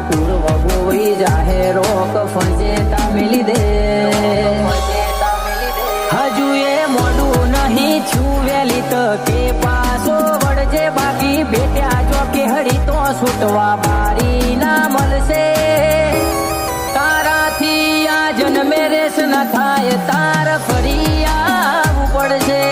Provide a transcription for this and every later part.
કુળ વગોઈ જાહે રોક ફરજે તા મેલી દે હજુ એ મોડું નહીં છું વેલી તકે પાછો વળજે બાકી બેટ્યા જો કે હળી તો છૂટવા બારી ના મળશે તારાથી આ જન્મે રેસ ન થાય તાર ફરી આવવું પડશે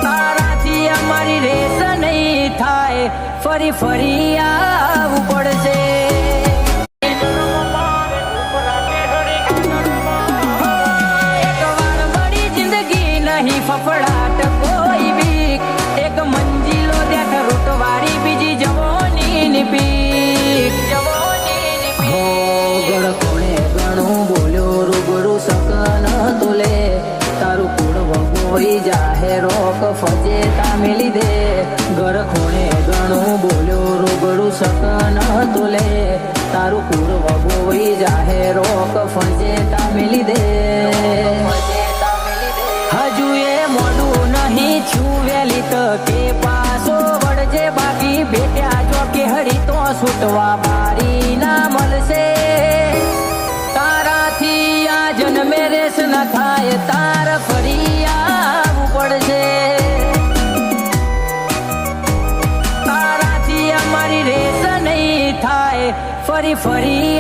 તારાથી અમારી રેસ નહીં થાય ફરી ફરી આવવું પડશે ફફડાટ કોઈ બીક એક મંજિલો દેખ રૂટવાળી બીજી જવોની પીક હો ગળ કોણે ઘણું બોલ્યો રૂબરૂ સકન તોલે તારું કુળ વગોઈ જાહે રોક ફજે તા મેલી દે ઘર ખૂણે ઘણું બોલ્યો રૂબરૂ સકન તોલે તારું કુળ વગોઈ જાહે રોક ફજે તા મેલી દે હજુ એ મોડું નહીં છું વેલી તકે પાછો વળજે બાકી બેટ્યા જો કે હળી તો છૂટવા બારી ના મળશે તારાથી આ જન્મે રેસ ન થાય તાર ફરી આવવું પડશે તારાથી અમારી રેસ નહીં થાય ફરી ફરી